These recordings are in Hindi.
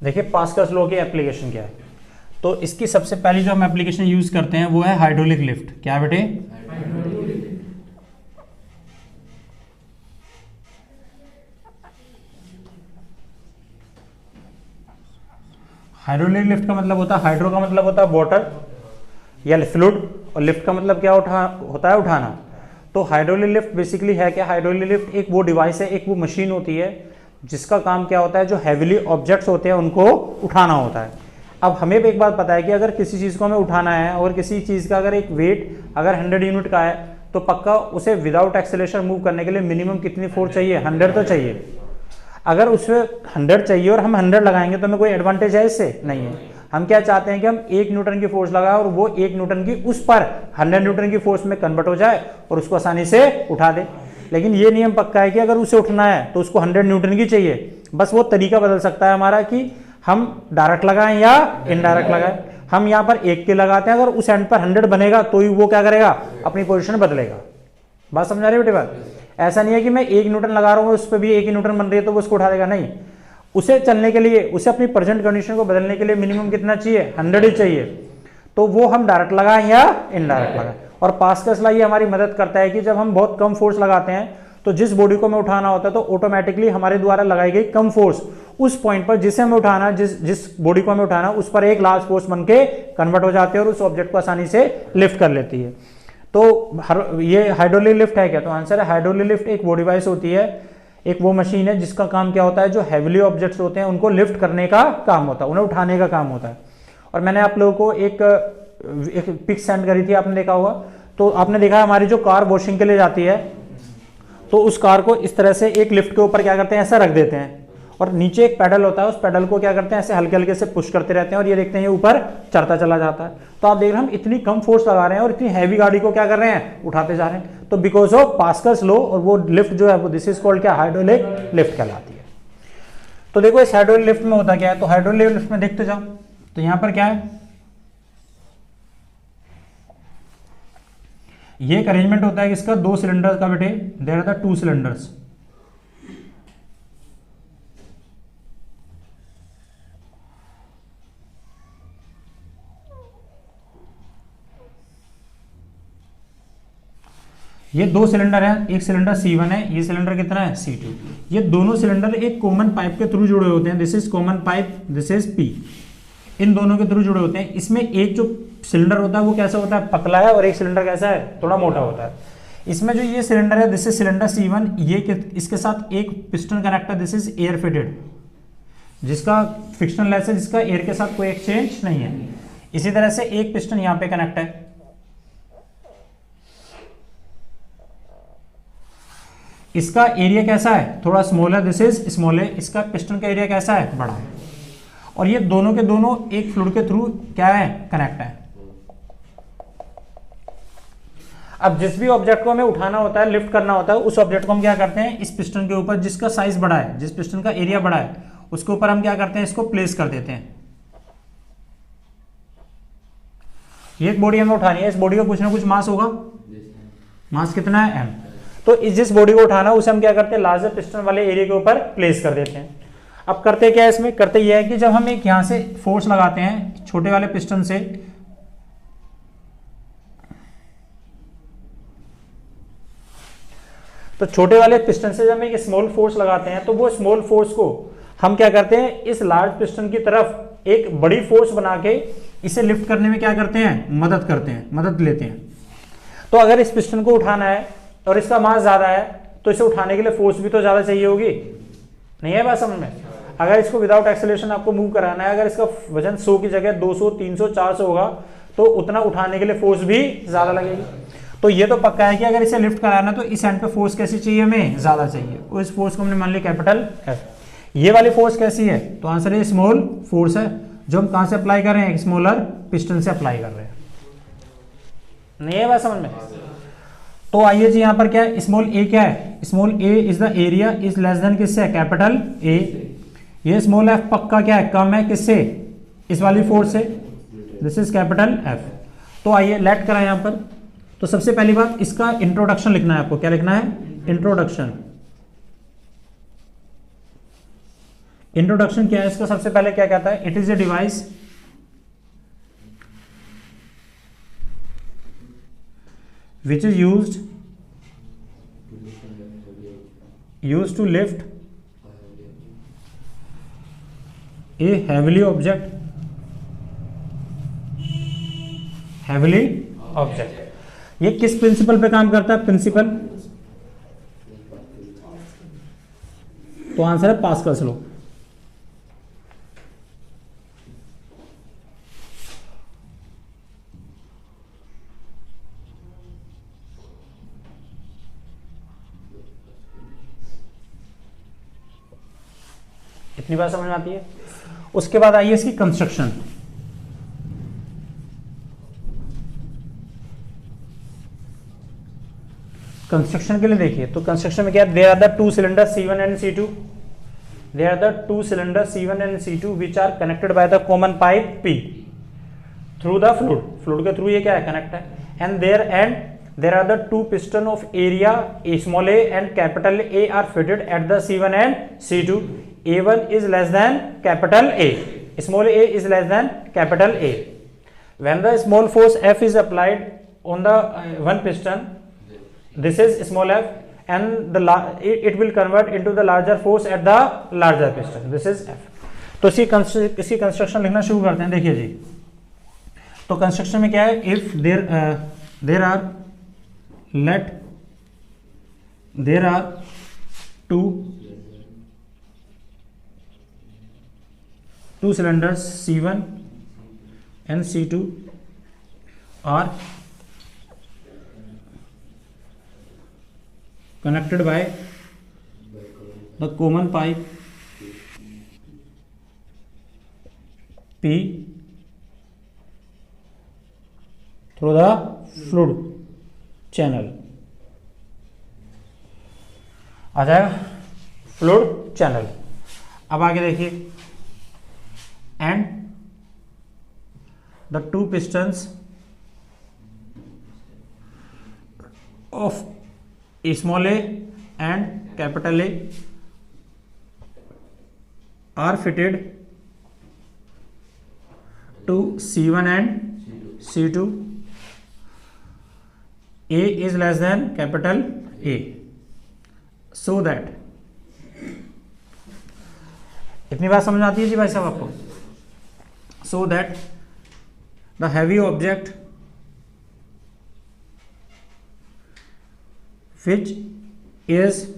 देखिए पास्कल्स लॉ की एप्लीकेशन क्या है। तो इसकी सबसे पहली जो हम एप्लीकेशन यूज करते हैं वो है हाइड्रोलिक लिफ्ट। क्या बेटे? हाइड्रोलिक लिफ्ट का मतलब होता है, हाइड्रो का मतलब होता है वाटर या फ्लूइड, और लिफ्ट का मतलब क्या होता है उठाना। तो हाइड्रोलिक लिफ्ट बेसिकली है क्या? हाइड्रोलिक लिफ्ट एक वो डिवाइस है, एक वो मशीन होती है जिसका काम क्या होता है, जो हैवीली ऑब्जेक्ट्स होते हैं उनको उठाना होता है। अब हमें भी एक बात पता है कि अगर किसी चीज़ को हमें उठाना है और किसी चीज़ का अगर एक वेट अगर 100 यूनिट का है तो पक्का उसे विदाउट एक्सेलरेशन मूव करने के लिए मिनिमम कितनी फोर्स चाहिए? 100 तो चाहिए। अगर उसमें 100 चाहिए और हम 100 लगाएंगे तो हमें कोई एडवांटेज है इससे? नहीं है। हम क्या चाहते हैं कि हम 1 न्यूटन की फोर्स लगाए और वो 1 न्यूटन की उस पर 100 न्यूटन की फोर्स में कन्वर्ट हो जाए और उसको आसानी से उठा दे। लेकिन ये नियम पक्का है कि अगर उसे उठना है तो उसको 100 न्यूटन की चाहिए। बस वो तरीका बदल सकता है हमारा कि हम डायरेक्ट लगाएं या इनडायरेक्ट लगाएं। हम यहाँ पर 1 के लगाते हैं, अगर उस एंड पर 100 बनेगा तो ही वो क्या करेगा? अपनी पोजीशन बदलेगा। बात समझ आ रही है बेटे बात? ऐसा नहीं है कि मैं 1 न्यूटन लगा रहा हूँ उस पर भी 1 ही न्यूटन बन रही है तो वो उसको उठा देगा, नहीं। उसे चलने के लिए, उसे अपनी प्रेजेंट कंडीशन को बदलने के लिए मिनिमम कितना चाहिए? 100 ही चाहिए। तो वो हम डायरेक्ट लगाएं या इनडायरेक्ट लगाएं। और पास्कल्स लॉ ये हमारी मदद करता है कि जब हम बहुत कम फोर्स लगाते हैं तो जिस बॉडी को हमें उठाना होता है तो ऑटोमेटिकली हमारे द्वारा लगाई गई कम फोर्स उस पॉइंट पर जिसे हमें उठाना, जिस बॉडी को हमें उठाना, उस पर एक लार्ज फोर्स बन के कन्वर्ट हो जाती है और उस ऑब्जेक्ट को आसानी से लिफ्ट कर लेती है। तो ये हाइड्रोलिक लिफ्ट है क्या? तो आंसर है हाइड्रोलिक लिफ्ट एक वो डिवाइस होती है, एक वो मशीन है जिसका काम क्या होता है, जो हैवीली ऑब्जेक्ट्स होते हैं उनको लिफ्ट करने का काम होता है, उन्हें उठाने का काम होता है। और मैंने आप लोगों को एक पिक सेंड करी थी, आपने देखा होगा। तो आपने देखा हमारी जो कार वॉशिंग के लिए जाती है तो उस कार को इस तरह से एक लिफ्ट के ऊपर क्या करते हैं, ऐसा रख देते हैं और नीचे एक पैडल होता है, उस पैडल को क्या करते हैं, ऐसे हल्के हल्के से पुश करते रहते हैं और ये देखते हैं ये ऊपर चढ़ता चला जाता है। तो आप देख रहे हैं हम इतनी कम फोर्स लगा रहे हैं और इतनी हैवी गाड़ी को क्या कर रहे हैं, उठाते जा रहे हैं। तो बिकॉज ऑफ पास्कल्स लॉ, और वो लिफ्ट जो है वो दिस इज कॉल्ड क्या? हाइड्रोलिक लिफ्ट कहलाती है। तो देखो इस हाइड्रोलिक लिफ्ट में होता क्या है, तो हाइड्रोलिक लिफ्ट में देखते जाओ। तो यहां पर क्या है, ये एक अरेंजमेंट होता है इसका 2 सिलेंडर का बेटे, देयर आर द 2 सिलेंडर्स। ये 2 सिलेंडर है, एक सिलेंडर C1 है, ये सिलेंडर कितना है? C2। ये दोनों सिलेंडर एक कॉमन पाइप के थ्रू जुड़े होते हैं, this is common pipe, this is P। इन दोनों के थ्रू जुड़े होते हैं। इसमें एक जो सिलेंडर होता है वो कैसा होता है? पतला है, और एक सिलेंडर कैसा है? थोड़ा मोटा होता है। इसमें जो ये सिलेंडर है दिस इज सिलेंडर C1, ये इसके साथ एक piston connector, this is air fitted, जिसका फ्रिक्शनल लेस है, जिसका एयर के साथ कोई एक्सचेंज नहीं है। इसी तरह से एक पिस्टन यहाँ पे कनेक्ट है। इसका एरिया कैसा है? थोड़ा स्मॉल है, दिस इज स्मॉल है। इसका पिस्टन का एरिया कैसा है? बड़ा है। और ये दोनों के दोनों एक फ्लूइड के थ्रू क्या है? कनेक्ट है। अब जिस भी ऑब्जेक्ट को हमें उठाना होता है, लिफ्ट करना होता है, उस ऑब्जेक्ट को हम क्या करते हैं, इस पिस्टन के ऊपर जिसका साइज बड़ा है, जिस पिस्टन का एरिया बड़ा है, उसके ऊपर हम क्या करते हैं, इसको प्लेस कर देते हैं। ये एक बॉडी हमें उठानी है, इस बॉडी का कुछ ना कुछ मास होगा। मास कितना है? m। तो जिस बॉडी को उठाना उसे हम क्या करते हैं, लार्जर पिस्टन वाले एरिया के ऊपर प्लेस कर देते हैं। अब करते क्या है इसमें, करते यह है कि जब हम एक यहां से फोर्स लगाते हैं छोटे वाले पिस्टन से, तो छोटे वाले पिस्टन से जब एक स्मॉल फोर्स लगाते हैं तो वो स्मॉल फोर्स को हम क्या करते हैं, इस लार्ज पिस्टन की तरफ एक बड़ी फोर्स बना के इसे लिफ्ट करने में क्या करते हैं, मदद करते हैं, मदद लेते हैं। तो अगर इस पिस्टन को उठाना है और इसका मास ज्यादा है तो इसे उठाने के लिए फोर्स भी तो ज्यादा चाहिए होगी, नहीं है बात समझ में? अगर इसको विदाउट एक्सेलरेशन आपको मूव कराना है, अगर इसका वजन 100 की जगह 200, 300, 400 होगा तो उतना उठाने के लिए फोर्स भी ज्यादा लगेगी। तो ये तो पक्का है कि अगर इसे लिफ्ट कराना तो इस एंड पे फोर्स कैसी चाहिए, हमें ज्यादा चाहिए। और इस फोर्स को हमने मान लिया कैपिटल F। ये वाली फोर्स कैसी है, तो आंसर है स्मॉल फोर्स है, जो हम कहां से अप्लाई कर रहे हैं, स्मॉलर पिस्टन से अप्लाई कर रहे हैं। नहीं है बात समझ में? तो आइए जी, यहां पर क्या है, स्मॉल a क्या है, small a is the area is less than किससे, कैपिटल A। ये स्मॉल f पक्का क्या है, कम है किससे, इस वाली फोर्स से, दिस इज कैपिटल F। तो आइए लेट करें यहां पर। तो सबसे पहली बात, इसका इंट्रोडक्शन लिखना है आपको। क्या लिखना है, इंट्रोडक्शन। इंट्रोडक्शन क्या है इसका, सबसे पहले क्या कहता है, it is a device which is used to lift a heavily object, ये किस प्रिंसिपल पे काम करता है, प्रिंसिपल, तो आंसर है पास्कल्स लॉ। इतनी बात समझ में आती है। उसके बाद आइए इसकी कंस्ट्रक्शन। कंस्ट्रक्शन के लिए देखिए, तो कंस्ट्रक्शन में क्या है, there are the two cylinder C1 and C2, there are the two cylinder C1 and C2 which are connected by the common pipe P through the fluid के थ्रू ये क्या है, कनेक्ट है, and there are the two piston of area small a and capital A are fitted at the C1 and C2, A1 is less than capital A, small a is less than capital A. When the small force F is applied on the one piston, this is small f, and it will convert into the larger force at the larger piston, this is F. तो इसी कंस्ट्रक्शन लिखना शुरू करते हैं। देखिए जी, तो कंस्ट्रक्शन में क्या है, if there are two cylinders C1 and C2 are connected by the common pipe P through the fluid channel, आ जाएगा फ्लूइड चैनल। अब आगे देखिए, and the two pistons of small a and capital A are fitted to C1 and C2, A is less than capital A, so that, इतनी बात समझ आती है जी भाई साहब आपको, so that the heavy object which is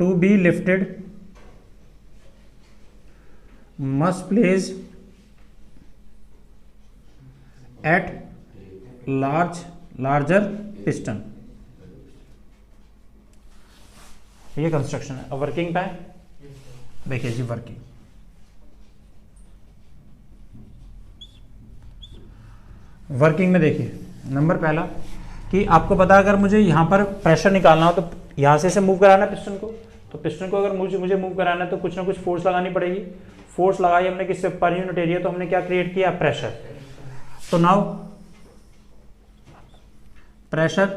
to be lifted must place at larger piston। ये कंस्ट्रक्शन है। अब वर्किंग पे देखिए जी, वर्किंग में देखिए, नंबर पहला कि आपको पता अगर मुझे यहाँ पर प्रेशर निकालना हो तो यहाँ से मूव कराना पिस्टन को, तो पिस्टन को अगर मुझे मूव कराना है तो कुछ ना कुछ फोर्स लगानी पड़ेगी। फोर्स लगाई हमने किससे, पर यूनिट एरिया, तो हमने क्या क्रिएट किया, प्रेशर। तो नाउ प्रेशर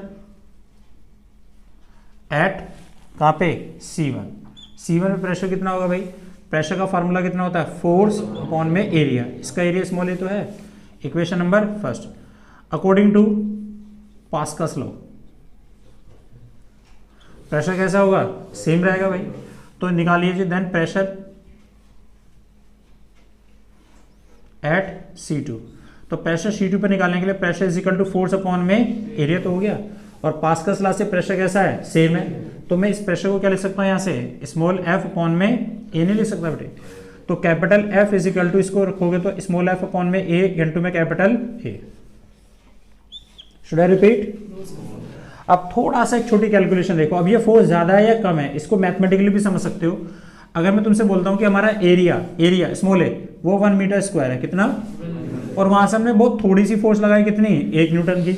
एट कहाँ पे, C1 में प्रेशर कितना होगा भाई, प्रेशर का फार्मूला कितना होता है, फोर्स अपॉन में एरिया, इसका एरिया स्मॉल ए तो है, equation number first, according to Pascal's law pressure कैसा होगा, सेम रहेगा भाई। तो निकालिए जी, देन प्रेशर एट C2, तो प्रेशर C2 पे निकालने के लिए pressure is equal to force upon में एरिया तो हो गया, और पास्कल्स लॉ से प्रेशर कैसा है, सेम है। तो मैं इस प्रेशर को क्या लिख सकता हूँ, यहाँ से स्मॉल f अपॉन में a नहीं लिख सकता बेटे, तो capital F is equal to, इसको रखोगे तो स्मॉल f अपॉन में a इंटू में capital A। Should I repeat? अब थोड़ा सा एक छोटी कैलकुलेशन देखो, अब ये फोर्स ज्यादा है या कम है, इसको मैथमेटिकली भी समझ सकते हो। अगर मैं तुमसे बोलता हूँ कि हमारा एरिया स्मॉल ए वो 1 मीटर स्क्वायर है, कितना, और वहां से हमने बहुत थोड़ी सी फोर्स लगाई, कितनी, 1 न्यूटन की,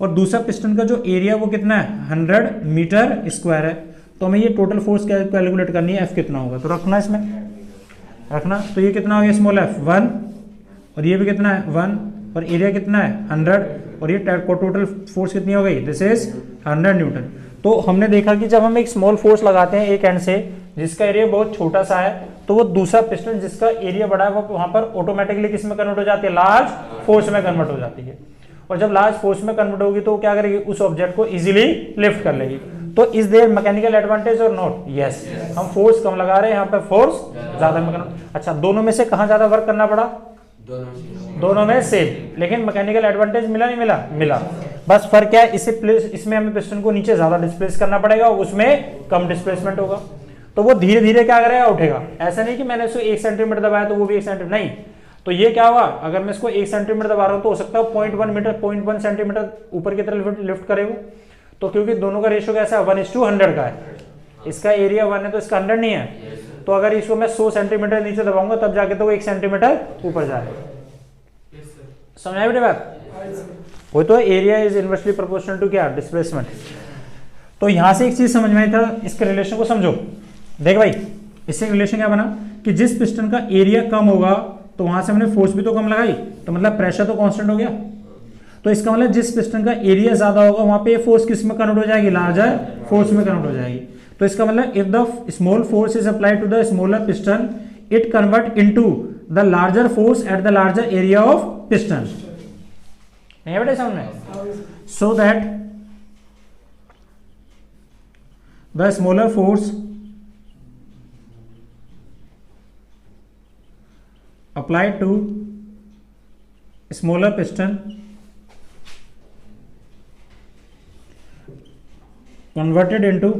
और दूसरा पिस्टन का जो एरिया वो कितना है, 100 मीटर स्क्वायर है, तो हमें ये टोटल फोर्स कैलकुलेट करनी है, एफ कितना होगा, तो रखना इसमें रखना। तो ये कितना हो गया, स्मॉल एफ 1, और ये भी कितना है 1, और एरिया कितना है 100, और ये टोटल फोर्स कितनी हो गई, दिस इज 100 न्यूटन। तो हमने देखा कि जब हम एक स्मॉल फोर्स लगाते हैं एक एंड से जिसका एरिया बहुत छोटा सा है, तो वो दूसरा पिस्टन जिसका एरिया बड़ा है वो वहां पर ऑटोमेटिकली किस में कन्वर्ट हो जाती है, लार्ज फोर्स में कन्वर्ट हो जाती है। और जब लार्ज फोर्स में कन्वर्ट होगी तो क्या करेगी, उस ऑब्जेक्ट को इजीली लिफ्ट कर लेगी। तो इज देयर मैकेनिकल एडवांटेज और नॉट? यस, हम फोर्स कम लगा रहे हैं, यहाँ पे फोर्स ज्यादा में। अच्छा, दोनों में से कहाँ ज्यादा वर्क करना पड़ा? दोनों में सेम, लेकिन मैकेनिकल एडवांटेज मिला नहीं मिला? मिला। बस फर्क क्या है, इसमें हमें पिस्टन को नीचे ज्यादा डिस्प्लेस करना पड़ेगा, उसमें कम डिस्प्लेसमेंट होगा। तो वो धीरे धीरे क्या करेगा, उठेगा। ऐसा नहीं कि मैंने इसको 1 सेंटीमीटर दबाया तो वो भी 1 सेंटीमीटर, नहीं। तो ये क्या होगा, अगर मैं इसको 1 सेंटीमीटर दबा रहा हूं तो हो सकता है 0.1 सेंटीमीटर ऊपर की तरफ लिफ्ट करेगा। तो क्योंकि दोनों का रेशियो कैसा है, 1:100 का है। इसका एरिया 1 है तो इसका 100 नहीं है। तो अगर इसको मैं 100 सेंटीमीटर नीचे दबाऊंगा तब जाके तो वो 1 सेंटीमीटर ऊपर जाएगा। समझ आई बेटे बात? वो तो area is inversely proportional to क्या, डिस्प्लेसमेंट। तो यहां से एक चीज समझ में आई था, इसके रिलेशन को समझो। देख भाई, इससे रिलेशन क्या बना कि जिस पिस्टन का एरिया कम होगा तो वहां से हमने फोर्स भी तो कम लगाई, तो मतलब प्रेशर तो कांस्टेंट हो गया। तो इसका मतलब जिस पिस्टन का एरिया ज्यादा होगा वहां पे फोर्स किस में कन्वर्ट हो जाएगी, लार्जर फोर्स में कन्वर्ट हो जाएगी। तो इसका मतलब if the small force is applied to the smaller piston it convert into the larger force at the larger area of piston. नहीं बेटे समझ में? So that the smaller force applied to smaller piston converted into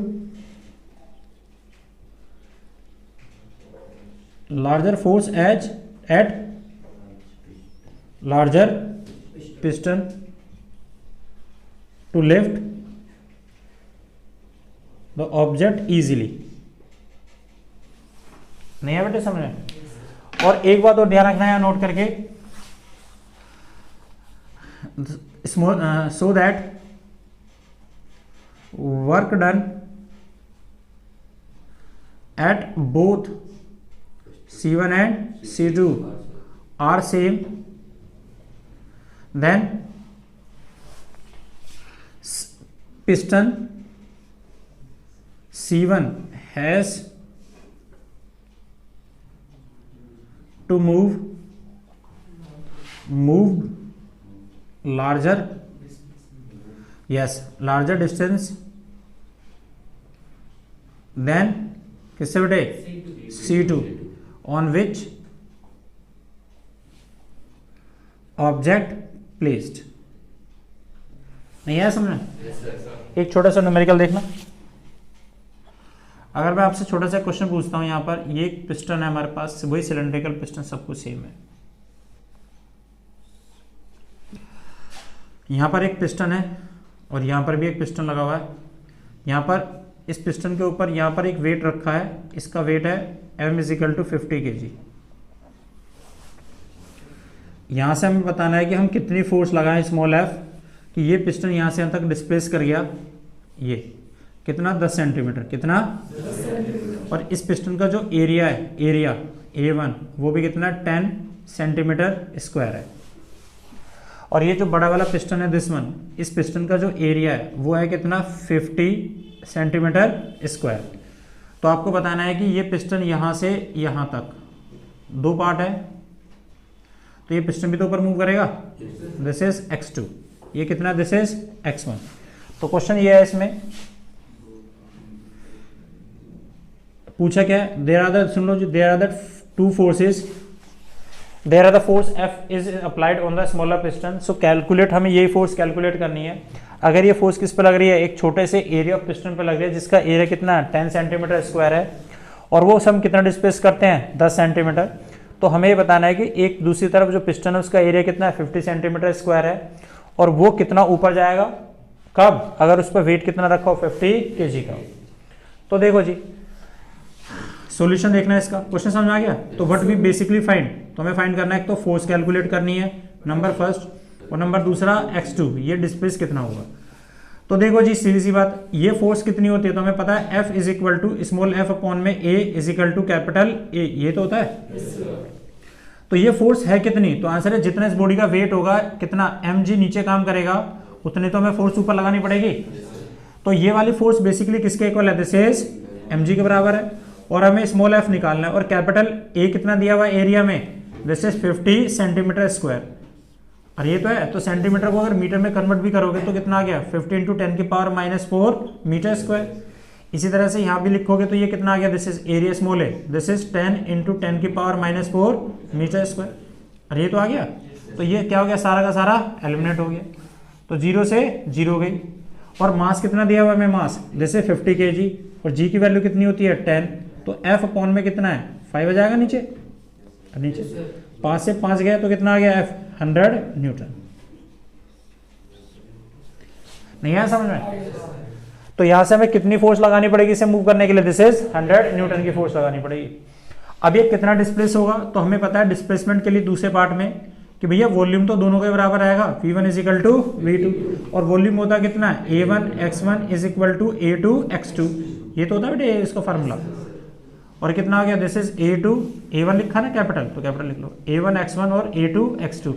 larger force at larger piston to lift the object easily। नहीं है बेटे समझ में? और एक बात और ध्यान रखना है नोट करके, so that work done at both C1 and C2 are same, then piston C1 has to move larger distance than किससे बेटे, C2 on which object placed। नहीं है समझना? एक छोटा सा न्यूमेरिकल देखना। अगर मैं आपसे छोटा सा क्वेश्चन पूछता हूं, यहां पर ये एक पिस्टन है हमारे पास, वही सिलेंड्रिकल पिस्टन, सब कुछ सेम है। यहां पर एक पिस्टन है और यहां पर भी एक पिस्टन लगा हुआ है। यहां पर इस पिस्टन के ऊपर यहां पर एक वेट रखा है, इसका वेट है m = 50 kg। यहां से हमें बताना है कि हम कितनी फोर्स लगाएं स्मॉल f कि ये पिस्टन यहां से यहां तक डिस्प्लेस कर गया। ये कितना, 10 सेंटीमीटर, कितना 10 सेंटीमीटर। और इस पिस्टन का जो एरिया है, एरिया A1, वो भी कितना, 10 सेंटीमीटर स्क्वायर है। और ये जो बड़ा वाला पिस्टन है दिस वन, इस पिस्टन का जो एरिया है वो है कितना, 50 सेंटीमीटर स्क्वायर। तो आपको बताना है कि ये पिस्टन यहाँ से यहाँ तक 2 पार्ट है, तो ये पिस्टन भी तो ऊपर मूव करेगा। दिस इज x2, ये कितना, दिस इज x1। तो क्वेश्चन ये है, इसमें पूछा क्या है, देयर आर द, सुन लो जी, there are the 2 forces, there are the force F is applied on the smaller piston. So calculate, हमें यही फोर्स कैलकुलेट करनी है। अगर ये फोर्स किस पे लग रही है, एक छोटे से एरिया ऑफ पिस्टन पे लग रही है जिसका एरिया कितना, 10 सेंटीमीटर स्क्वायर है, और वो हम कितना डिस्प्लेस करते हैं, 10 सेंटीमीटर। तो हमें ये बताना है कि एक दूसरी तरफ जो पिस्टन है उसका एरिया कितना है, 50 सेंटीमीटर स्क्वायर है, और वो कितना ऊपर जाएगा, कब, अगर उस पर वेट कितना रखा हो, 50 kg का। तो देखो जी, सॉल्यूशन देखना है इसका। क्वेश्चन समझ आ गया? तो व्हाट वी बेसिकली फाइंड, तो हमें फाइंड करना है, एक तो फोर्स कैलकुलेट करनी है, नंबर फर्स्ट, और नंबर दूसरा x2, ये डिस्प्लेस कितना होगा। तो देखो जी, सीधी सी बात, ये फोर्स कितनी होती है तो हमें पता है, F = स्मॉल f अपॉन में A = कैपिटल A, ये तो होता है। तो ये फोर्स है कितनी, तो आंसर है जितना इस बॉडी का वेट होगा, कितना mg नीचे काम करेगा, उतने तो हमें फोर्स ऊपर लगानी पड़ेगी। तो ये वाली फोर्स बेसिकली किसके इक्वल है, दिस इज mg के बराबर है। और हमें स्मॉल एफ निकालना है, और कैपिटल ए कितना दिया हुआ एरिया में, दिस इज 50 सेंटीमीटर स्क्वायर। और ये तो है, तो सेंटीमीटर को अगर मीटर में कन्वर्ट भी करोगे तो कितना आ गया, 50 इंटू 10 की पावर -4 मीटर स्क्वायर। इसी तरह से यहाँ भी लिखोगे तो ये कितना आ गया, this is area small A, this is 10 into 10 की पावर -4 मीटर स्क्वायर। और ये तो आ गया, तो ये क्या हो गया, सारा का सारा एलिमिनेट हो गया, तो 0 से 0 गई। और मास कितना दिया हुआ है, मास जैसे 50 kg, और जी की वैल्यू कितनी होती है 10, तो एफ अपॉन में कितना है 5 आ जाएगा नीचे, 5 से 5 गया तो कितना आ गया एफ, 100 न्यूटन। नहीं आया समझ में? तो यहां से हमें कितनी फोर्स लगानी पड़ेगी इसे मूव करने के लिए, दिस इज 100 न्यूटन की फोर्स लगानी पड़ेगी। अब ये कितना डिस्प्लेस होगा, तो हमें पता है डिस्प्लेसमेंट के लिए दूसरे पार्ट में कि भैया वॉल्यूम तो दोनों के बराबर आएगा, v1 is equal to v2, और वॉल्यूम होता कितना है, a1 x1 is equal to a2 x2, ये तो होता है बेटे इसका फार्मूला। और कितना आ गया, दिस इज a1 लिखा ना कैपिटल, तो कैपिटल लिख लो, a1 x1 और a2 x2।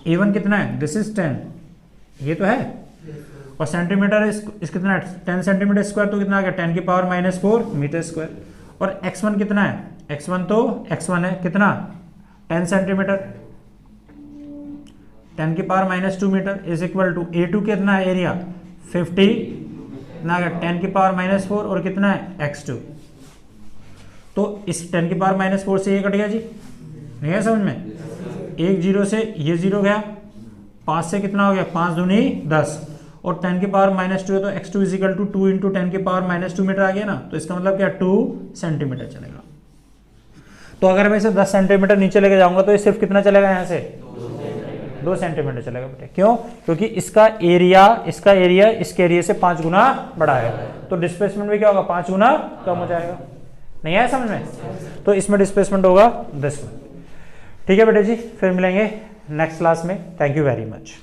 a1 कितना है, दिस इज 10, ये तो है, और सेंटीमीटर इस कितना है 10 सेंटीमीटर स्क्वायर, तो कितना आ गया 10 की पावर -4 मीटर स्क्वायर। और x1 कितना है, x1 तो x1 है कितना 10 सेंटीमीटर, 10 की power -2 metre is equal to a2 कितना है एरिया 50, कितना आ गया 10 की पावर -4 और कितना है x2। तो इस 10 की पावर -4 से ये कट गया जी, नहीं है समझ में, 1 0 से ये 0 गया, 5 से कितना हो गया 5 दूनी 10, और 10 की पावर -2 है तो x2 is equal to 2 into 10 की पावर -2 मीटर आ गया ना, तो इसका मतलब क्या 2 सेंटीमीटर चलेगा। तो अगर मैं इसे 10 सेंटीमीटर नीचे लेके जाऊंगा तो ये सिर्फ कितना चलेगा, यहाँ से 2 सेंटीमीटर चलेगा बेटे। क्यों, क्योंकि इसका एरिया इसके एरिया से 5 गुना बड़ा है, तो डिस्प्लेसमेंट भी क्या होगा 5 गुना कम हो जाएगा। नहीं आया समझ में? तो इसमें डिस्प्लेसमेंट होगा 10 में। ठीक है बेटे जी, फिर मिलेंगे नेक्स्ट क्लास में। Thank you very much.